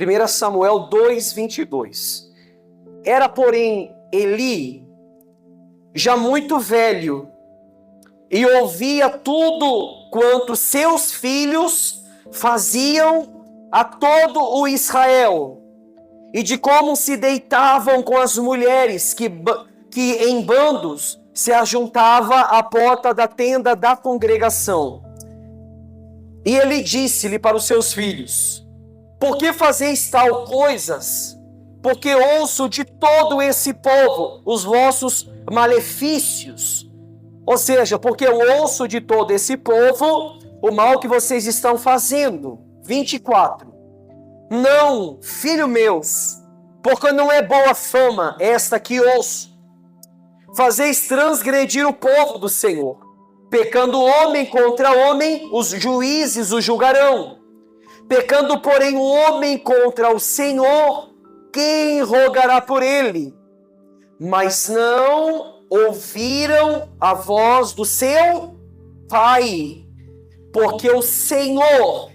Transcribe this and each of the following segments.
1 Samuel 2:22. Era, porém, Eli já muito velho e ouvia tudo quanto seus filhos faziam a todo o Israel, e de como se deitavam com as mulheres que em bandos se ajuntava à porta da tenda da congregação. E ele disse-lhe para os seus filhos: por que fazeis tal coisas? Porque ouço de todo esse povo os vossos malefícios. Ou seja, porque eu ouço de todo esse povo o mal que vocês estão fazendo. 24. Não, filho meus, porque não é boa fama esta que ouço. Fazeis transgredir o povo do Senhor. Pecando homem contra homem, os juízes o julgarão. Pecando, porém, o homem contra o Senhor, quem rogará por ele? Mas não ouviram a voz do seu pai, porque o Senhor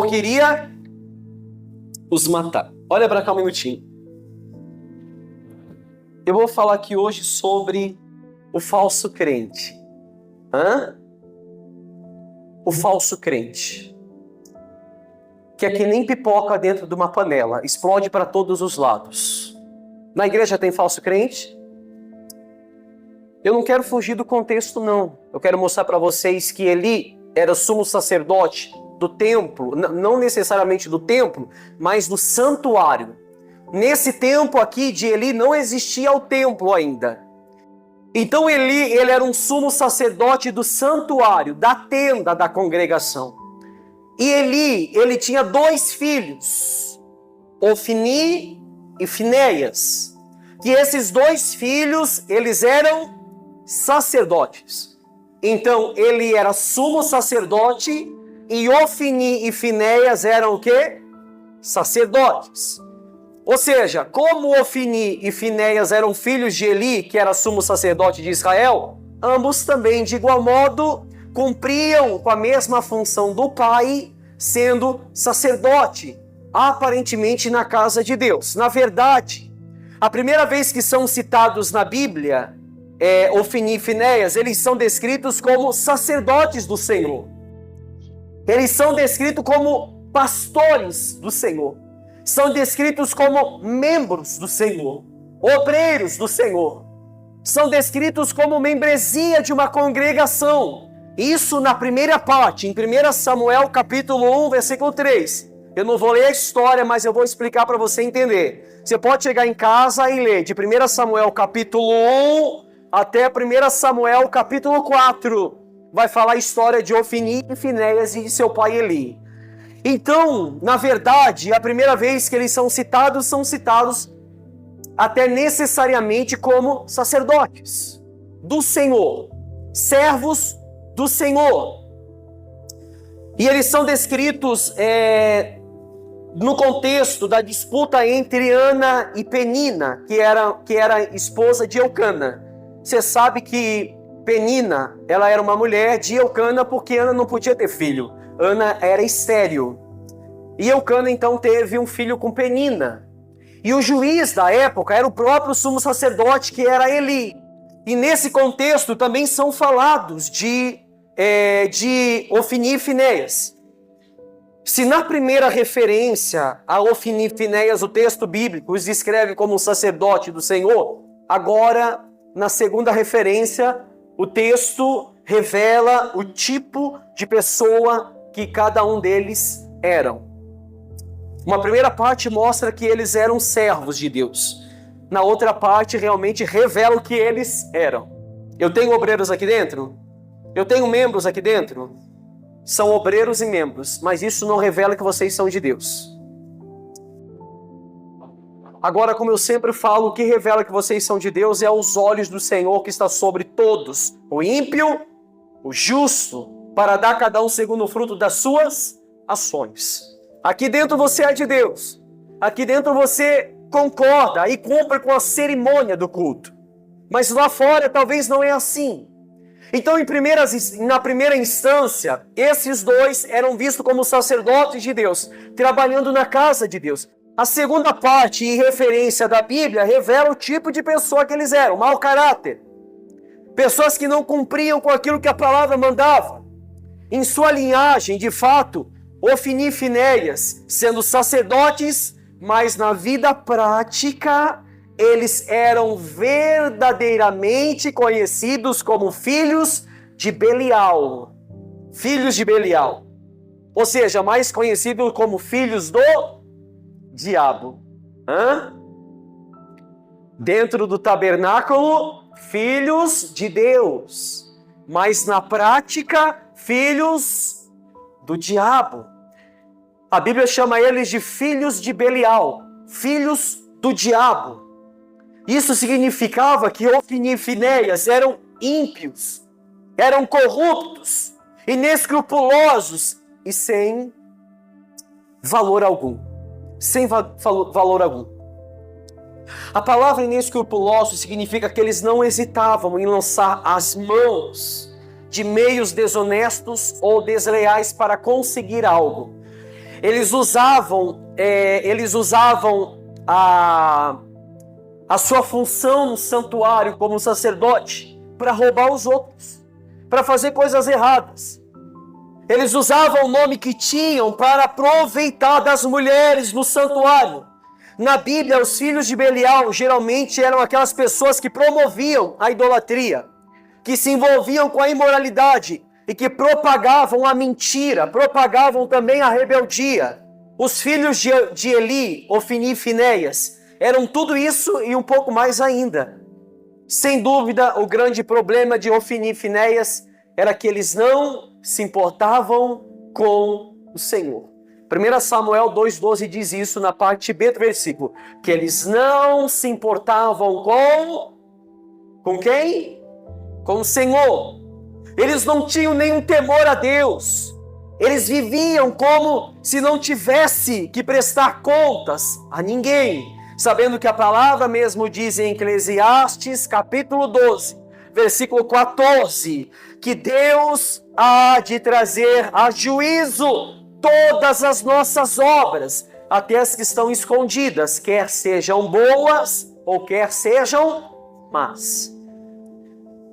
queria os matar. Olha para cá um minutinho. Eu vou falar aqui hoje sobre o falso crente. O falso crente. Que é que nem pipoca dentro de uma panela, explode para todos os lados. Na igreja tem falso crente? Eu não quero fugir do contexto, não. Eu quero mostrar para vocês que Eli era sumo sacerdote do templo, não necessariamente do templo, mas do santuário. Nesse tempo aqui de Eli não existia o templo ainda. Então ele era um sumo sacerdote do santuário, da tenda da congregação. E ele tinha 2 filhos, Ofni e Finéias. E esses 2 filhos, eles eram sacerdotes. Então ele era sumo sacerdote e Ofni e Finéias eram o quê? Sacerdotes. Ou seja, como Ofni e Finéias eram filhos de Eli, que era sumo sacerdote de Israel, ambos também, de igual modo, cumpriam com a mesma função do pai, sendo sacerdote, aparentemente na casa de Deus. Na verdade, a primeira vez que são citados na Bíblia, Ofni e Finéias, eles são descritos como sacerdotes do Senhor. Eles são descritos como pastores do Senhor. São descritos como membros do Senhor, obreiros do Senhor. São descritos como membresia de uma congregação. Isso na primeira parte, em 1 Samuel capítulo 1, versículo 3. Eu não vou ler a história, mas eu vou explicar para você entender. Você pode chegar em casa e ler de 1 Samuel capítulo 1 até 1 Samuel capítulo 4. Vai falar a história de Ofni e Finéias e de seu pai Eli. Então, na verdade, a primeira vez que eles são citados até necessariamente como sacerdotes do Senhor, servos do Senhor. E eles são descritos no contexto da disputa entre Ana e Penina, que era esposa de Eucana. Você sabe que Penina, ela era uma mulher de Eucana porque Ana não podia ter filho. Ana era estéril. E Eucana então teve um filho com Penina. E o juiz da época era o próprio sumo sacerdote, que era Eli. E nesse contexto também são falados de Ofni e Finéias. Se na primeira referência a Ofni e Finéias o texto bíblico os descreve como um sacerdote do Senhor, agora na segunda referência o texto revela o tipo de pessoa que cada um deles eram. Uma primeira parte mostra que eles eram servos de Deus. Na outra parte realmente revela o que eles eram. Eu tenho obreiros aqui dentro? Eu tenho membros aqui dentro? São obreiros e membros, mas isso não revela que vocês são de Deus. Agora, como eu sempre falo, o que revela que vocês são de Deus é os olhos do Senhor que está sobre todos, o ímpio, o justo, para dar a cada um segundo o fruto das suas ações. Aqui dentro você é de Deus. Aqui dentro você concorda e cumpre com a cerimônia do culto. Mas lá fora talvez não é assim. Então, na primeira instância, esses dois eram vistos como sacerdotes de Deus, trabalhando na casa de Deus. A segunda parte e referência da Bíblia revela o tipo de pessoa que eles eram, mau caráter. Pessoas que não cumpriam com aquilo que a palavra mandava. Em sua linhagem, de fato, Ofni e Finéias, sendo sacerdotes, mas na vida prática, eles eram verdadeiramente conhecidos como filhos de Belial. Filhos de Belial. Ou seja, mais conhecidos como filhos do diabo. Dentro do tabernáculo, filhos de Deus. Mas na prática, filhos do diabo. A Bíblia chama eles de filhos de Belial. Filhos do diabo. Isso significava que Ofni e Finéias eram ímpios, eram corruptos, inescrupulosos e sem valor algum. Sem valor algum. A palavra inescrupuloso significa que eles não hesitavam em lançar as mãos de meios desonestos ou desleais para conseguir algo. Eles usavam a sua função no santuário como sacerdote para roubar os outros, para fazer coisas erradas. Eles usavam o nome que tinham para aproveitar das mulheres no santuário. Na Bíblia, os filhos de Belial geralmente eram aquelas pessoas que promoviam a idolatria, que se envolviam com a imoralidade e que propagavam a mentira, propagavam também a rebeldia. Os filhos de Eli, Ofni e Finéias, eram tudo isso e um pouco mais ainda. Sem dúvida, o grande problema de Ofni e Finéias era que eles não se importavam com o Senhor. 1 Samuel 2,12 diz isso na parte B do versículo, que eles não se importavam com quem? Com o Senhor. Eles não tinham nenhum temor a Deus. Eles viviam como se não tivesse que prestar contas a ninguém, sabendo que a palavra mesmo diz em Eclesiastes capítulo 12, versículo 14, que Deus há de trazer a juízo todas as nossas obras, até as que estão escondidas, quer sejam boas ou quer sejam más.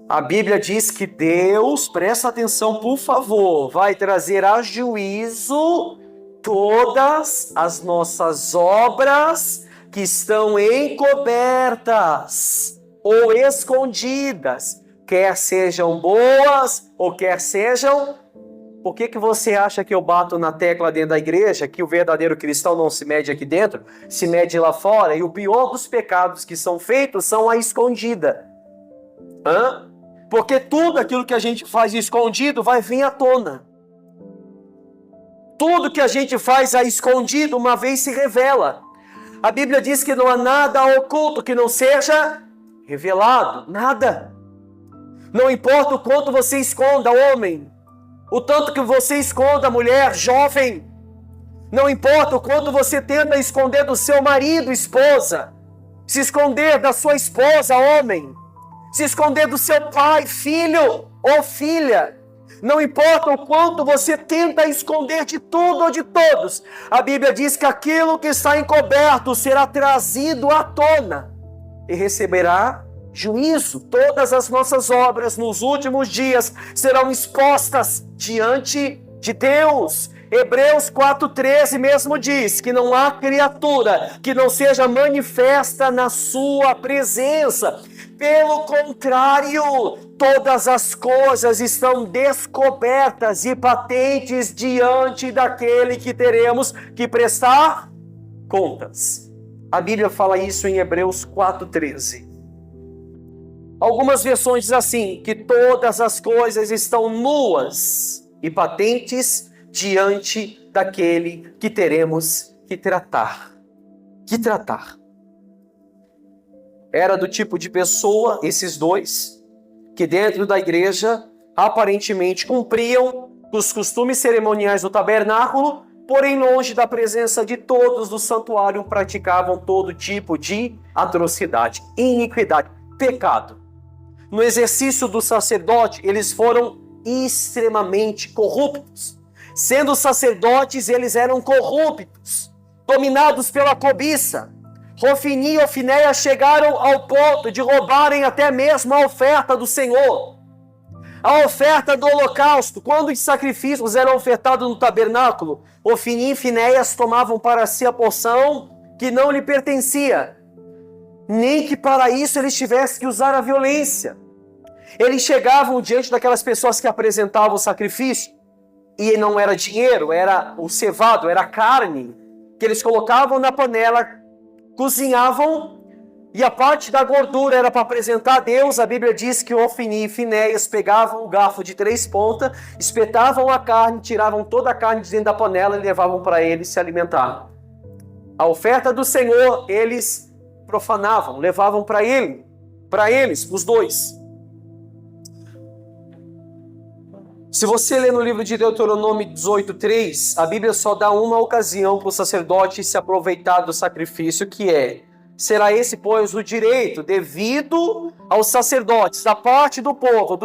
A Bíblia diz que Deus, presta atenção por favor, vai trazer a juízo todas as nossas obras que estão encobertas ou escondidas, quer sejam boas ou quer sejam. Por que você acha que eu bato na tecla dentro da igreja que o verdadeiro cristão não se mede aqui dentro, se mede lá fora? E o pior dos pecados que são feitos são a escondida. Porque tudo aquilo que a gente faz escondido vai vir à tona. Tudo que a gente faz a escondido uma vez se revela. A Bíblia diz que não há nada oculto que não seja revelado. Nada. Não importa o quanto você esconda, homem. O tanto que você esconda, mulher, jovem. Não importa o quanto você tenta esconder do seu marido, esposa. Se esconder da sua esposa, homem. Se esconder do seu pai, filho ou filha. Não importa o quanto você tenta esconder de tudo ou de todos. A Bíblia diz que aquilo que está encoberto será trazido à tona e receberá juízo. Todas as nossas obras nos últimos dias serão expostas diante de Deus. Hebreus 4,13 mesmo diz que não há criatura que não seja manifesta na sua presença. Pelo contrário, todas as coisas estão descobertas e patentes diante daquele que teremos que prestar contas. A Bíblia fala isso em Hebreus 4,13. Algumas versões dizem assim, que todas as coisas estão nuas e patentes diante daquele que teremos que tratar. Que tratar. Era do tipo de pessoa, esses dois, que dentro da igreja aparentemente cumpriam os costumes cerimoniais do tabernáculo, porém longe da presença de todos do santuário praticavam todo tipo de atrocidade, iniquidade, pecado. no exercício do sacerdote, eles foram extremamente corruptos. Sendo sacerdotes, eles eram corruptos, dominados pela cobiça. Hofni e Ofinéia chegaram ao ponto de roubarem até mesmo a oferta do Senhor. A oferta do holocausto, quando os sacrifícios eram ofertados no tabernáculo, Hofni e Finéias tomavam para si a porção que não lhe pertencia, nem que para isso eles tivessem que usar a violência. Eles chegavam diante daquelas pessoas que apresentavam o sacrifício, e não era dinheiro, era o cevado, era carne, que eles colocavam na panela, cozinhavam, e a parte da gordura era para apresentar a Deus. A Bíblia diz que Hofni e Finéias pegavam um garfo de 3 pontas, espetavam a carne, tiravam toda a carne de dentro da panela e levavam para eles se alimentar. A oferta do Senhor, eles profanavam, levavam para eles, os dois. Se você ler no livro de Deuteronômio 18:3, a Bíblia só dá uma ocasião para o sacerdote se aproveitar do sacrifício, que é: será esse, pois, o direito devido aos sacerdotes, da parte do povo,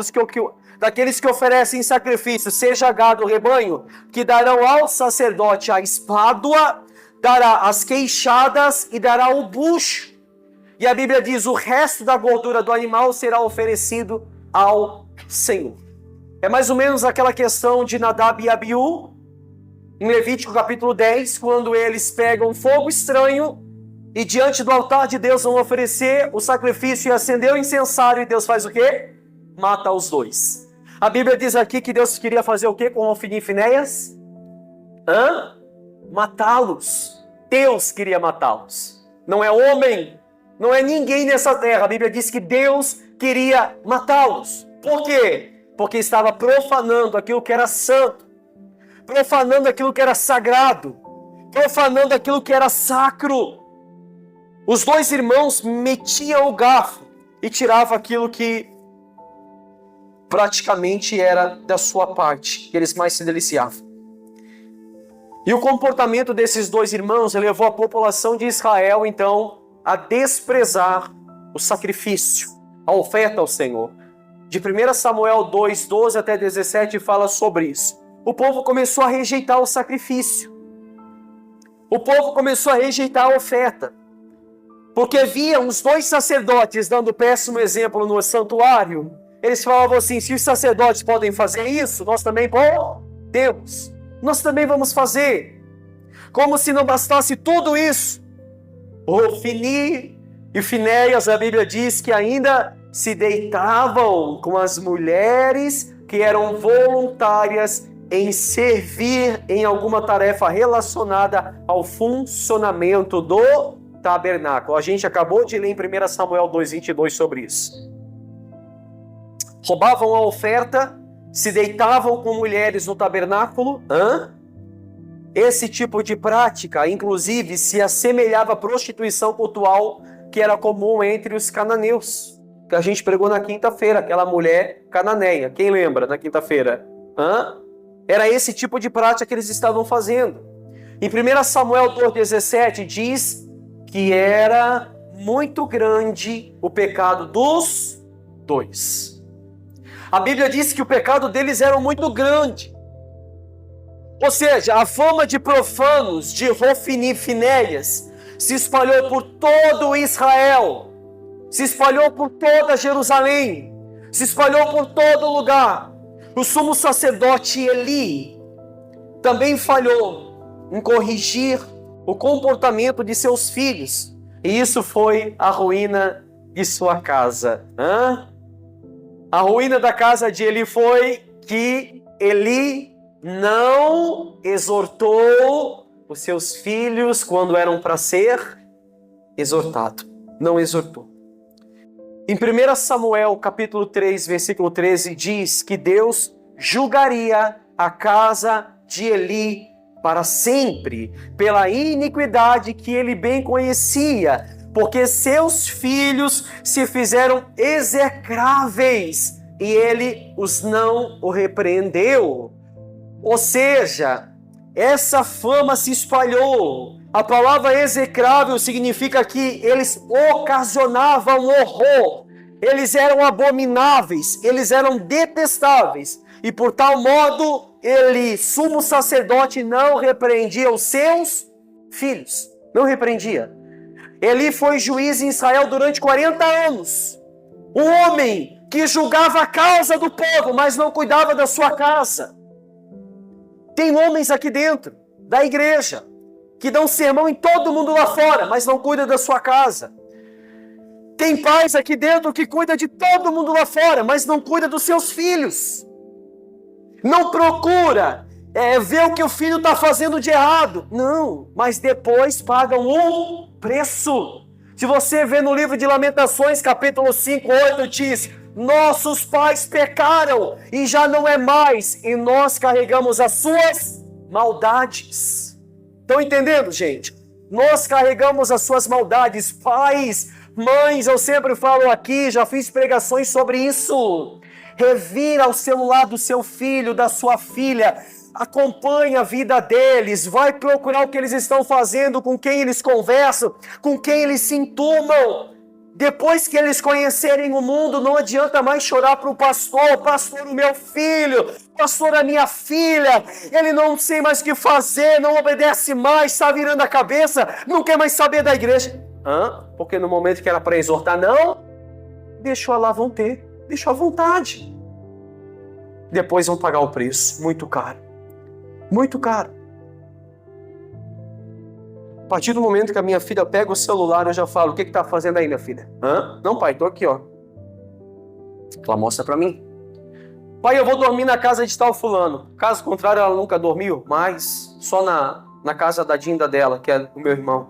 daqueles que oferecem sacrifício, seja gado ou rebanho, que darão ao sacerdote a espádua, dará as queixadas e dará o bucho. E a Bíblia diz: o resto da gordura do animal será oferecido ao Senhor. É mais ou menos aquela questão de Nadab e Abiú, em Levítico capítulo 10, quando eles pegam fogo estranho e diante do altar de Deus vão oferecer o sacrifício e acender o incensário, e Deus faz o quê? Mata os dois. A Bíblia diz aqui que Deus queria fazer o quê com Hofni e Finéias? Matá-los. Deus queria matá-los. Não é homem, não é ninguém nessa terra. A Bíblia diz que Deus queria matá-los. Por quê? Porque estava profanando aquilo que era santo, profanando aquilo que era sagrado, profanando aquilo que era sacro. Os dois irmãos metiam o garfo e tiravam aquilo que praticamente era da sua parte, que eles mais se deliciavam. E o comportamento desses dois irmãos levou a população de Israel, então, a desprezar o sacrifício, a oferta ao Senhor. De 1 Samuel 2, 12 até 17 fala sobre isso. O povo começou a rejeitar o sacrifício. O povo começou a rejeitar a oferta. Porque viam os dois sacerdotes dando péssimo exemplo no santuário. Eles falavam assim: se os sacerdotes podem fazer isso, nós também podemos. Nós também vamos fazer. Como se não bastasse tudo isso, Hofni e Finéias, a Bíblia diz que ainda se deitavam com as mulheres que eram voluntárias em servir em alguma tarefa relacionada ao funcionamento do tabernáculo. A gente acabou de ler em 1 Samuel 2:22 sobre isso. Roubavam a oferta, se deitavam com mulheres no tabernáculo. Esse tipo de prática, inclusive, se assemelhava à prostituição cultural que era comum entre os cananeus, que a gente pregou na quinta-feira, aquela mulher cananeia. Quem lembra na quinta-feira? Era esse tipo de prática que eles estavam fazendo. Em 1 Samuel 2,17 diz que era muito grande o pecado dos dois. A Bíblia diz que o pecado deles era muito grande. Ou seja, a fama de profanos de Hofni e Finéias se espalhou por todo Israel, se espalhou por toda Jerusalém, se espalhou por todo lugar. O sumo sacerdote Eli também falhou em corrigir o comportamento de seus filhos, e isso foi a ruína de sua casa. A ruína da casa de Eli foi que Eli não exortou os seus filhos quando eram para ser exortado. Não exortou. Em 1 Samuel capítulo 3, versículo 13, diz que Deus julgaria a casa de Eli para sempre, pela iniquidade que ele bem conhecia, porque seus filhos se fizeram execráveis e ele os não o repreendeu. Ou seja, essa fama se espalhou. A palavra execrável significa que eles ocasionavam horror, Eles eram abomináveis, eles eram detestáveis. E por tal modo, ele, sumo sacerdote, não repreendia os seus filhos. Não repreendia. Eli foi juiz em Israel durante 40 anos. Um homem que julgava a causa do povo, mas não cuidava da sua casa. Tem homens aqui dentro da igreja que dão sermão em todo mundo lá fora, mas não cuida da sua casa. Tem pais aqui dentro que cuida de todo mundo lá fora, mas não cuida dos seus filhos. Não procura ver o que o filho está fazendo de errado. Não, mas depois pagam um preço. Se você vê no livro de Lamentações, capítulo 5, 8, diz: nossos pais pecaram e já não é mais, e nós carregamos as suas maldades. Estão entendendo, gente? Nós carregamos as suas maldades. Pais, mães, eu sempre falo aqui, já fiz pregações sobre isso. Revira o celular do seu filho, da sua filha. Acompanha a vida deles. Vai procurar o que eles estão fazendo, com quem eles conversam, com quem eles se enturmam. Depois que eles conhecerem o mundo, não adianta mais chorar para o pastor. Pastor, o meu filho. Pastor, a minha filha. Ele não sei mais o que fazer, não obedece mais, está virando a cabeça, não quer mais saber da igreja. Porque no momento que era para exortar, não. Deixou lá, vão ter. Deixou à vontade. Depois vão pagar o preço. Muito caro. Muito caro. A partir do momento que a minha filha pega o celular, eu já falo: o que está fazendo aí, minha filha? Não, pai, estou aqui, ó. Ela mostra para mim. Pai, eu vou dormir na casa de tal fulano. Caso contrário, ela nunca dormiu, mas só na casa da Dinda dela, que é o meu irmão.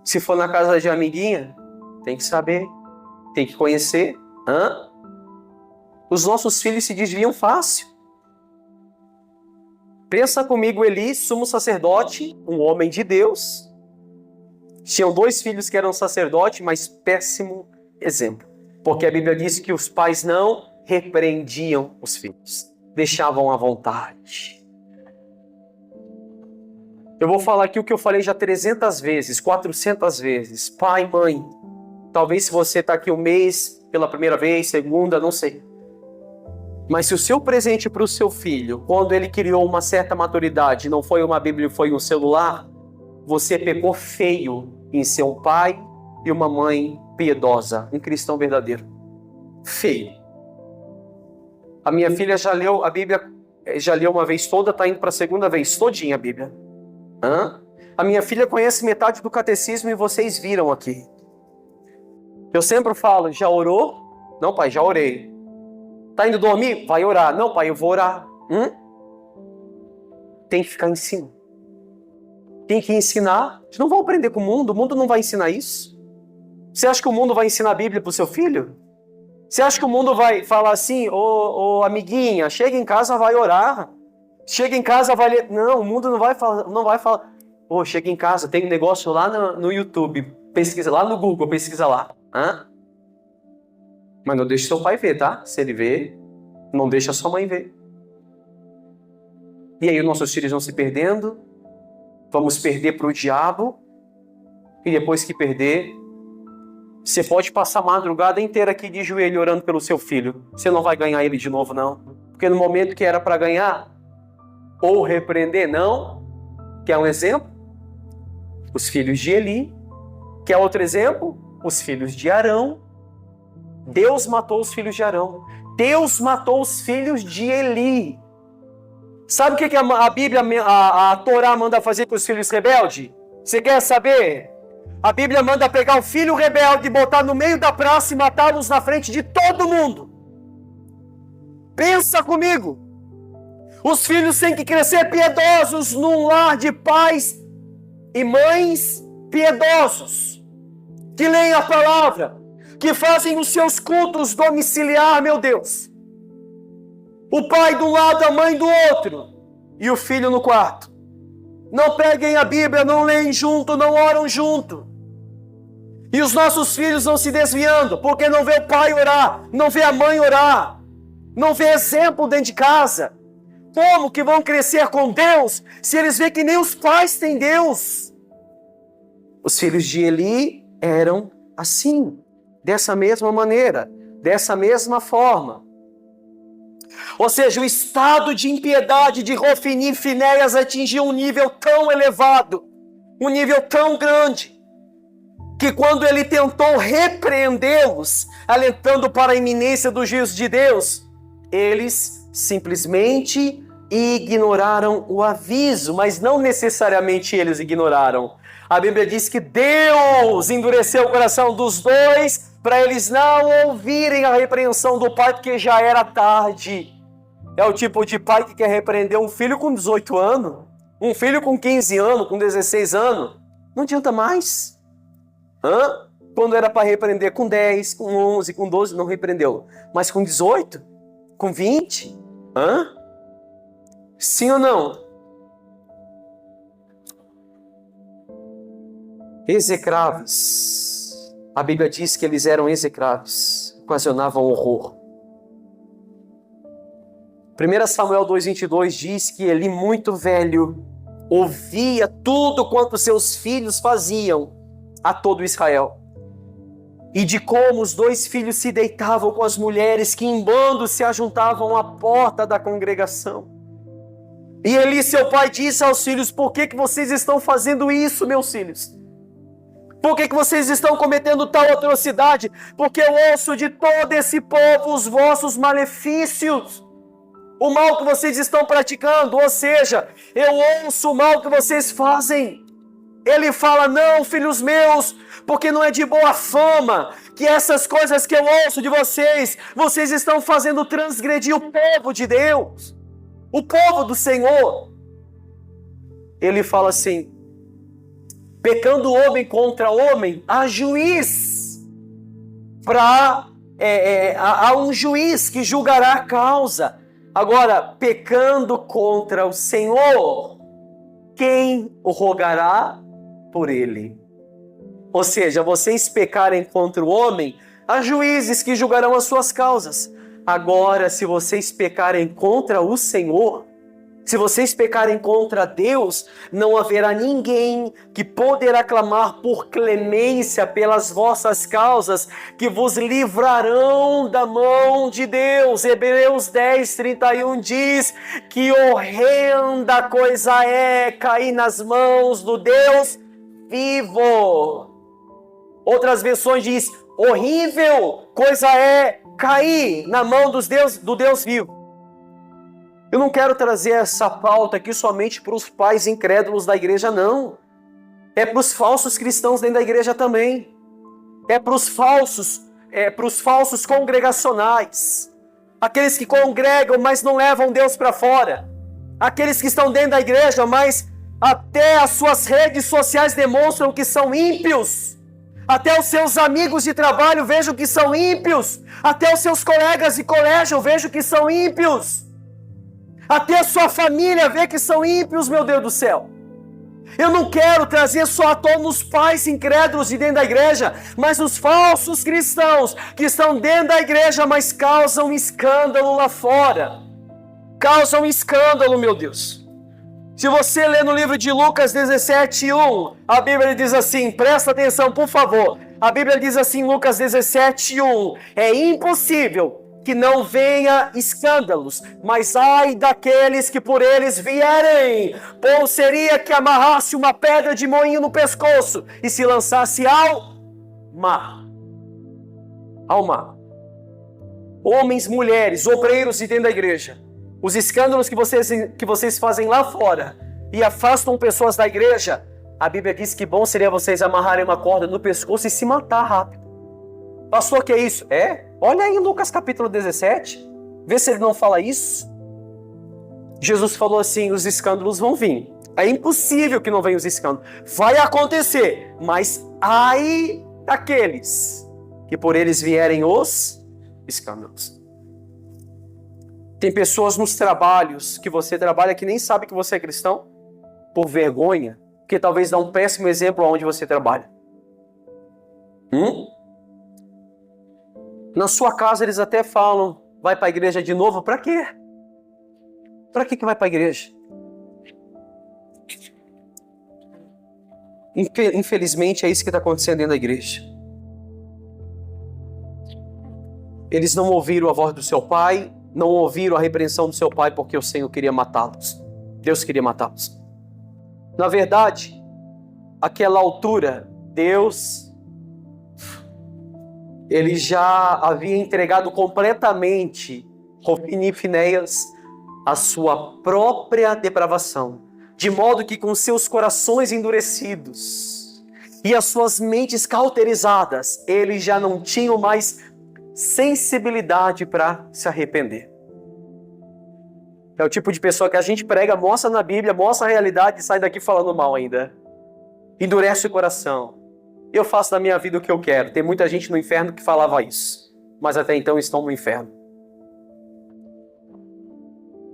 Se for na casa de amiguinha, tem que saber, tem que conhecer. Os nossos filhos se desviam fácil. Pensa comigo, Eli, sumo sacerdote, um homem de Deus. Tinham 2 filhos que eram sacerdotes, mas péssimo exemplo. Porque a Bíblia diz que os pais não repreendiam os filhos, deixavam à vontade. Eu vou falar aqui o que eu falei já 300 vezes, 400 vezes. Pai, mãe, talvez se você está aqui um mês, pela primeira vez, segunda, não sei. Mas se o seu presente para o seu filho, quando ele criou uma certa maturidade, não foi uma Bíblia, foi um celular, você pecou feio em ser um pai e uma mãe piedosa, um cristão verdadeiro. Feio. A minha filha já leu a Bíblia, já leu uma vez toda, está indo para a segunda vez, todinha a Bíblia. A minha filha conhece metade do catecismo e vocês viram aqui. Eu sempre falo: já orou? Não, pai, já orei. Tá indo dormir? Vai orar. Não, pai, eu vou orar. Tem que ficar em cima. Tem que ensinar. Eles não vão aprender com o mundo não vai ensinar isso. Você acha que o mundo vai ensinar a Bíblia pro seu filho? Você acha que o mundo vai falar assim: ô amiguinha, chega em casa, vai orar. Chega em casa, vai ler. Não, o mundo não vai falar. Chega em casa, tem um negócio lá no YouTube. Pesquisa lá no Google, pesquisa lá. Mas não deixa seu pai ver, tá? Se ele ver, não deixa sua mãe ver. E aí os nossos filhos vão se perdendo, vamos perder para o diabo, e depois que perder, você pode passar a madrugada inteira aqui de joelho orando pelo seu filho. Você não vai ganhar ele de novo, não. Porque no momento que era para ganhar, ou repreender, não. Quer um exemplo? Os filhos de Eli. Quer outro exemplo? Os filhos de Arão. Deus matou os filhos de Arão. Deus matou os filhos de Eli. Sabe o que a Bíblia, a Torá manda fazer com os filhos rebeldes? Você quer saber? A Bíblia manda pegar o filho rebelde, botar no meio da praça e matá-los na frente de todo mundo. Pensa comigo. Os filhos têm que crescer piedosos num lar de pais e mães piedosos, que leem a palavra, que fazem os seus cultos domiciliar, meu Deus. O pai de um lado, a mãe do outro, e o filho no quarto. Não peguem a Bíblia, não leem junto, não oram junto. E os nossos filhos vão se desviando, porque não vê o pai orar, não vê a mãe orar, não vê exemplo dentro de casa. Como que vão crescer com Deus, se eles veem que nem os pais têm Deus? Os filhos de Eli eram assim. dessa mesma maneira, dessa mesma forma. Ou seja, o estado de impiedade de Hofni e Finéias atingiu um nível tão elevado, um nível tão grande, que quando ele tentou repreendê-los, alentando para a iminência do juízo de Deus, eles simplesmente ignoraram o aviso, mas não necessariamente eles ignoraram. A Bíblia diz que Deus endureceu o coração dos dois para eles não ouvirem a repreensão do pai, porque já era tarde. É o tipo de pai que quer repreender um filho com 18 anos, um filho com 15 anos, com 16 anos. Não adianta mais. Quando era para repreender com 10, com 11, com 12, não repreendeu. Mas com 18? Com 20? Sim ou não? Execráveis. A Bíblia diz que eles eram execráveis, ocasionavam horror. 1 Samuel 2,22 diz que Eli, muito velho, ouvia tudo quanto seus filhos faziam a todo Israel. E de como os dois filhos se deitavam com as mulheres que em bando se ajuntavam à porta da congregação. E Eli, seu pai, disse aos filhos: por que vocês estão fazendo isso, meus filhos? Por que vocês estão cometendo tal atrocidade? Porque eu ouço de todo esse povo os vossos malefícios, o mal que vocês estão praticando, ou seja, eu ouço o mal que vocês fazem. Ele fala: não, filhos meus, porque não é de boa fama que essas coisas que eu ouço de vocês estão fazendo transgredir o povo de Deus, o povo do Senhor. Ele fala assim: pecando homem contra homem, há juiz, há um juiz que julgará a causa. Agora, pecando contra o Senhor, quem o rogará por ele? Ou seja, vocês pecarem contra o homem, há juízes que julgarão as suas causas. Agora, se vocês pecarem contra o Senhor, se vocês pecarem contra Deus, não haverá ninguém que poderá clamar por clemência pelas vossas causas, que vos livrarão da mão de Deus. Hebreus 10:31 diz que horrenda coisa é cair nas mãos do Deus vivo. Outras versões diz: horrível coisa é cair na mão do Deus vivo. Eu não quero trazer essa pauta aqui somente para os pais incrédulos da igreja, não. É para os falsos cristãos dentro da igreja também. É para os falsos congregacionais. Aqueles que congregam, mas não levam Deus para fora. Aqueles que estão dentro da igreja, mas até as suas redes sociais demonstram que são ímpios. Até os seus amigos de trabalho vejam que são ímpios. Até os seus colegas de colégio vejam que são ímpios. Até a sua família vê que são ímpios, meu Deus do céu. Eu não quero trazer só à tona os pais incrédulos de dentro da igreja, mas os falsos cristãos que estão dentro da igreja, mas causam escândalo lá fora. Causam escândalo, meu Deus. Se você ler no livro de Lucas 17:1, a Bíblia diz assim, presta atenção, por favor. A Bíblia diz assim, Lucas 17:1, é impossível que não venha escândalos, mas ai daqueles que por eles vierem. Bom seria que amarrasse uma pedra de moinho no pescoço e se lançasse ao mar. Ao mar. Homens, mulheres, obreiros de dentro da igreja. Os escândalos que vocês fazem lá fora e afastam pessoas da igreja, a Bíblia diz que bom seria vocês amarrarem uma corda no pescoço e se matar rápido. Pastor, que é isso? Olha aí em Lucas capítulo 17. Vê se ele não fala isso. Jesus falou assim, os escândalos vão vir. É impossível que não venham os escândalos. Vai acontecer, mas ai daqueles que por eles vierem os escândalos. Tem pessoas nos trabalhos que você trabalha que nem sabe que você é cristão, por vergonha, porque talvez dá um péssimo exemplo aonde você trabalha. Na sua casa eles até falam, vai para a igreja de novo? Para quê? Para que vai para a igreja? Infelizmente é isso que está acontecendo dentro da igreja. Eles não ouviram a voz do seu pai, não ouviram a repreensão do seu pai porque o Senhor queria matá-los. Deus queria matá-los. Na verdade, àquela altura, Deus, ele já havia entregado completamente Hofni e Finéias a sua própria depravação, de modo que com seus corações endurecidos e as suas mentes cauterizadas, eles já não tinham mais sensibilidade para se arrepender. É o tipo de pessoa que a gente prega, mostra na Bíblia, mostra a realidade e sai daqui falando mal ainda. Endurece o coração. Eu faço da minha vida o que eu quero. Tem muita gente no inferno que falava isso, mas até então estão no inferno.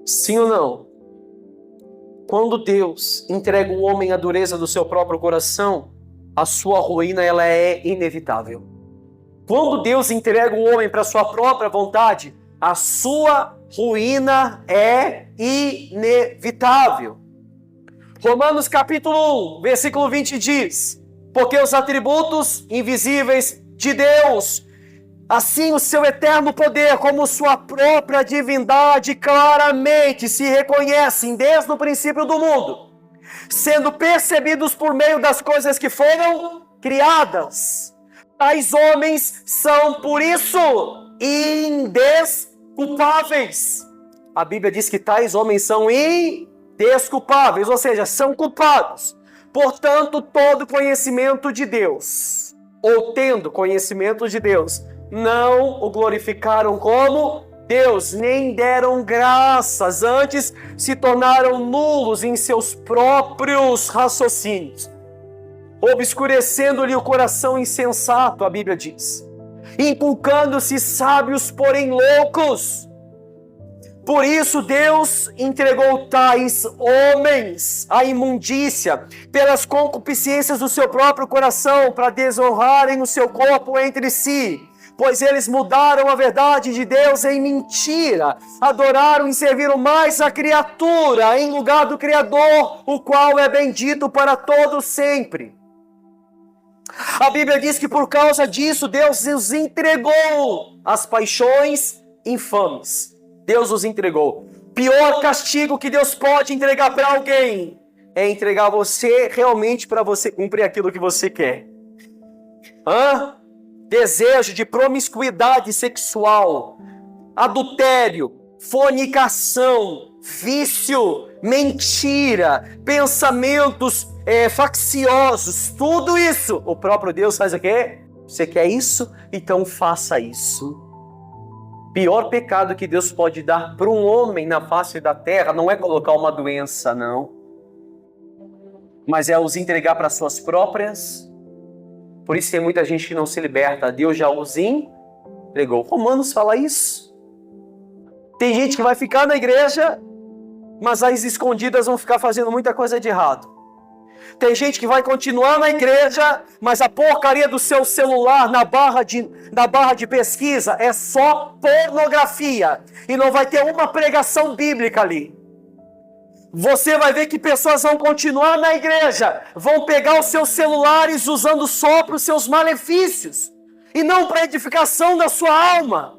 Sim ou não? Quando Deus entrega o homem à dureza do seu próprio coração, a sua ruína ela é inevitável. Quando Deus entrega o homem para a sua própria vontade, a sua ruína é inevitável. Romanos capítulo 1, versículo 20 diz: porque os atributos invisíveis de Deus, assim o seu eterno poder como sua própria divindade claramente se reconhecem desde o princípio do mundo, sendo percebidos por meio das coisas que foram criadas. Tais homens são, por isso, indesculpáveis. A Bíblia diz que tais homens são indesculpáveis, ou seja, são culpados. Portanto, todo conhecimento de Deus, ou tendo conhecimento de Deus, não o glorificaram como Deus, nem deram graças, antes se tornaram nulos em seus próprios raciocínios, obscurecendo-lhe o coração insensato, a Bíblia diz, inculcando-se sábios, porém loucos. Por isso Deus entregou tais homens à imundícia pelas concupiscências do seu próprio coração, para desonrarem o seu corpo entre si, pois eles mudaram a verdade de Deus em mentira, adoraram e serviram mais a criatura em lugar do Criador, o qual é bendito para todo sempre. A Bíblia diz que por causa disso Deus os entregou às paixões infames. Deus os entregou. Pior castigo que Deus pode entregar para alguém é entregar você realmente para você cumprir aquilo que você quer. Desejo de promiscuidade sexual, adultério, fornicação, vício, mentira, pensamentos facciosos, tudo isso. O próprio Deus faz o quê? Você quer isso? Então faça isso. Pior pecado que Deus pode dar para um homem na face da terra não é colocar uma doença, não. Mas é os entregar para suas próprias. Por isso tem muita gente que não se liberta. Deus já os entregou. Romanos fala isso. Tem gente que vai ficar na igreja, mas às escondidas vão ficar fazendo muita coisa de errado. Tem gente que vai continuar na igreja, mas a porcaria do seu celular na barra de pesquisa é só pornografia. E não vai ter uma pregação bíblica ali. Você vai ver que pessoas vão continuar na igreja, vão pegar os seus celulares usando só para os seus malefícios, e não para a edificação da sua alma.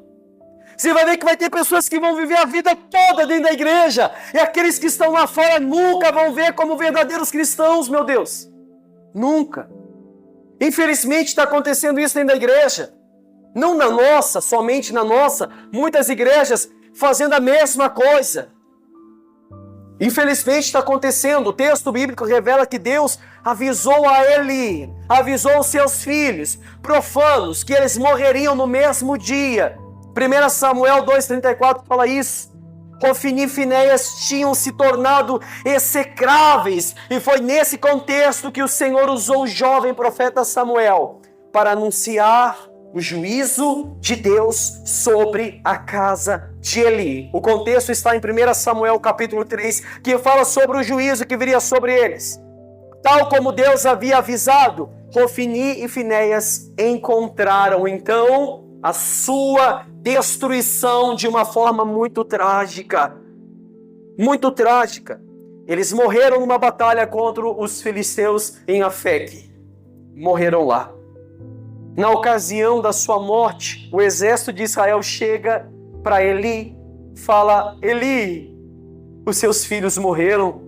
Você vai ver que vai ter pessoas que vão viver a vida toda dentro da igreja, e aqueles que estão lá fora nunca vão ver como verdadeiros cristãos, meu Deus. Nunca. Infelizmente está acontecendo isso dentro da igreja. Não na nossa, somente na nossa. Muitas igrejas fazendo a mesma coisa. Infelizmente está acontecendo. O texto bíblico revela que Deus avisou a Eli, avisou os seus filhos profanos, que eles morreriam no mesmo dia. 1 Samuel 2,34 fala isso. Hofni e Finéias tinham se tornado execráveis, e foi nesse contexto que o Senhor usou o jovem profeta Samuel para anunciar o juízo de Deus sobre a casa de Eli. O contexto está em 1 Samuel capítulo 3, que fala sobre o juízo que viria sobre eles. Tal como Deus havia avisado, Hofni e Finéias encontraram então a sua destruição de uma forma muito trágica. Muito trágica. Eles morreram numa batalha contra os filisteus em Afeque. Morreram lá. Na ocasião da sua morte, o exército de Israel chega para Eli, fala: Eli, os seus filhos morreram.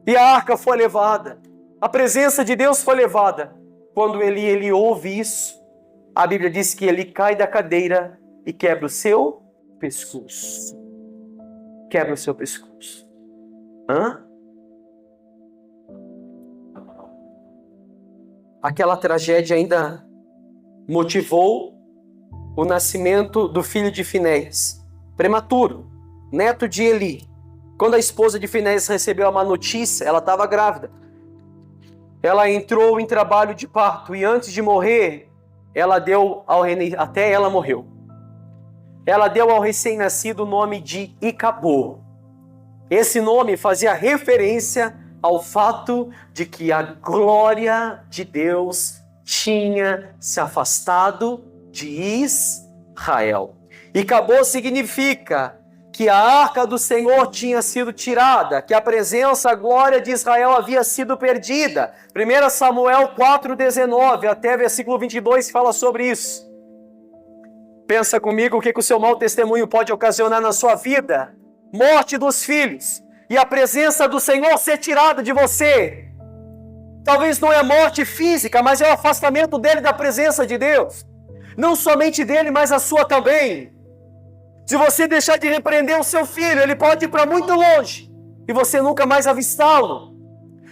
E a arca foi levada, a presença de Deus foi levada. Quando Eli ouve isso, a Bíblia diz que ele cai da cadeira e quebra o seu pescoço. Quebra o seu pescoço. Aquela tragédia ainda motivou o nascimento do filho de Finéias, prematuro, neto de Eli. Quando a esposa de Finéias recebeu a má notícia, ela estava grávida. Ela entrou em trabalho de parto e antes de morrer, até ela morreu. Ela deu ao recém-nascido o nome de Icabô. Esse nome fazia referência ao fato de que a glória de Deus tinha se afastado de Israel. Icabô significa que a arca do Senhor tinha sido tirada, que a presença, a glória de Israel havia sido perdida. 1 Samuel 4,19 até versículo 22 fala sobre isso. Pensa comigo o que o seu mau testemunho pode ocasionar na sua vida. Morte dos filhos e a presença do Senhor ser tirada de você. Talvez não é morte física, mas é o afastamento dele da presença de Deus. Não somente dele, mas a sua também. Se você deixar de repreender o seu filho, ele pode ir para muito longe e você nunca mais avistá-lo.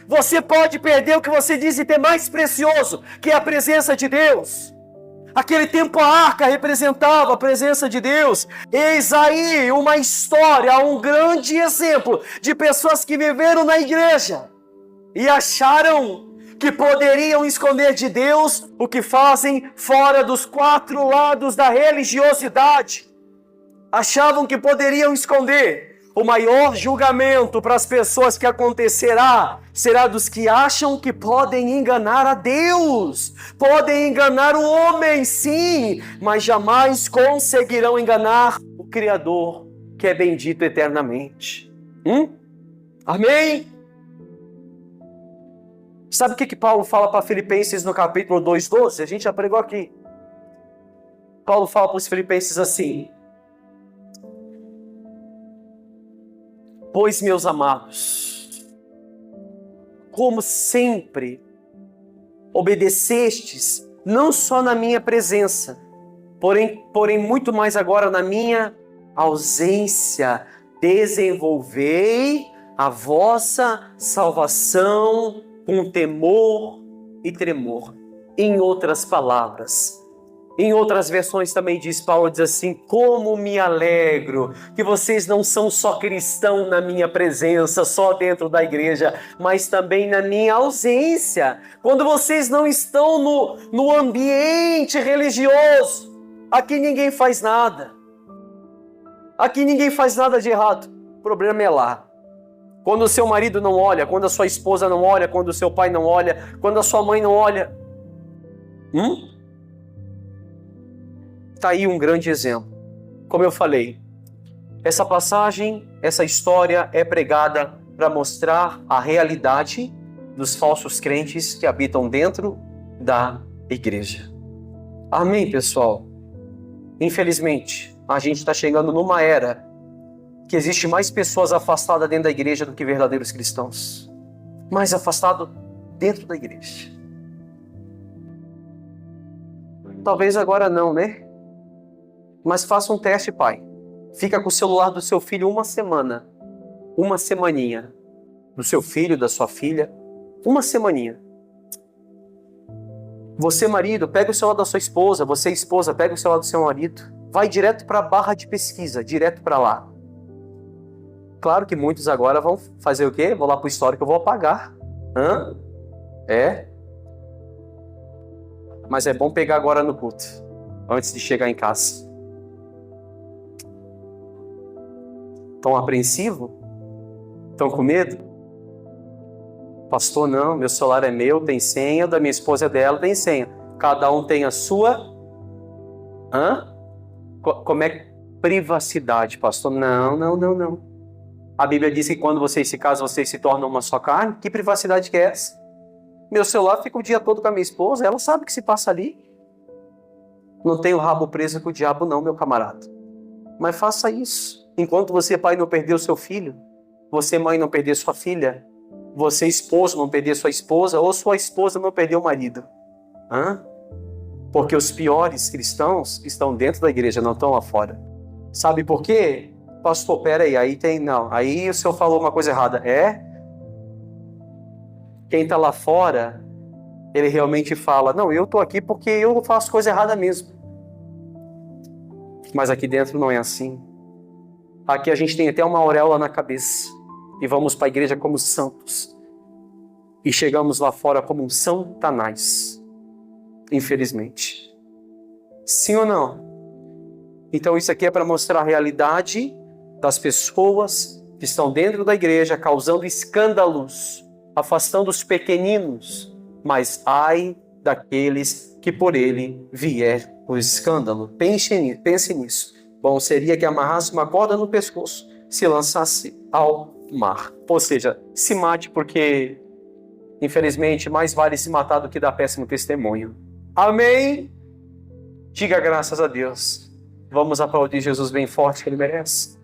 Você pode perder o que você diz e ter mais precioso, que é a presença de Deus. Aquele tempo a arca representava a presença de Deus. Eis aí uma história, um grande exemplo de pessoas que viveram na igreja e acharam que poderiam esconder de Deus o que fazem fora dos quatro lados da religiosidade. Achavam que poderiam esconder. O maior julgamento para as pessoas que acontecerá será dos que acham que podem enganar a Deus. Podem enganar o homem, sim, mas jamais conseguirão enganar o Criador, que é bendito eternamente. Amém? Sabe o que Paulo fala para Filipenses no capítulo 2:12? A gente já pregou aqui. Paulo fala para os Filipenses assim: pois, meus amados, como sempre obedecestes, não só na minha presença, porém muito mais agora na minha ausência, desenvolvei a vossa salvação com temor e tremor. Em outras palavras, em outras versões também Paulo diz assim: como me alegro que vocês não são só cristãos na minha presença, só dentro da igreja, mas também na minha ausência. Quando vocês não estão no ambiente religioso, aqui ninguém faz nada. Aqui ninguém faz nada de errado. O problema é lá. Quando o seu marido não olha, quando a sua esposa não olha, quando o seu pai não olha, quando a sua mãe não olha. Está aí um grande exemplo. Como eu falei, essa passagem, essa história é pregada para mostrar a realidade dos falsos crentes que habitam dentro da igreja. Amém, pessoal? Infelizmente, a gente está chegando numa era que existe mais pessoas afastadas dentro da igreja do que verdadeiros cristãos. Mais afastado dentro da igreja. Talvez agora não, né? Mas faça um teste, pai. Fica com o celular do seu filho uma semana. Uma semaninha. Do seu filho, da sua filha. Uma semaninha. Você, marido, pega o celular da sua esposa. Você, esposa, pega o celular do seu marido. Vai direto para a barra de pesquisa. Direto para lá. Claro que muitos agora vão fazer o quê? Vou lá para o histórico, eu vou apagar. É? Mas é bom pegar agora no culto. Antes de chegar em casa. Estão apreensivos? Estão com medo? Pastor, não, meu celular é meu, tem senha, da minha esposa é dela, tem senha. Cada um tem a sua. Como é privacidade, pastor? Não. A Bíblia diz que quando vocês se casam, vocês se tornam uma só carne. Que privacidade que é essa? Meu celular fica o dia todo com a minha esposa, ela sabe o que se passa ali. Não tem o rabo preso com o diabo não, meu camarada. Mas faça isso. Enquanto você, pai, não perder o seu filho, você, mãe, não perder sua filha, você, esposo, não perder sua esposa, ou sua esposa não perder o marido. Porque os piores cristãos estão dentro da igreja, não estão lá fora. Sabe por quê? Pastor, peraí, aí tem... Não, aí o senhor falou uma coisa errada. Quem está lá fora, ele realmente fala, não, eu estou aqui porque eu faço coisa errada mesmo. Mas aqui dentro não é assim. Aqui a gente tem até uma auréola na cabeça. E vamos para a igreja como santos. E chegamos lá fora como um Satanás. Infelizmente. Sim ou não? Então isso aqui é para mostrar a realidade das pessoas que estão dentro da igreja, causando escândalos, afastando os pequeninos. Mas ai daqueles que por ele vier o escândalo. Pense nisso. Bom seria que amarrasse uma corda no pescoço, se lançasse ao mar. Ou seja, se mate porque, infelizmente, mais vale se matar do que dar péssimo testemunho. Amém? Diga graças a Deus. Vamos aplaudir Jesus bem forte que ele merece.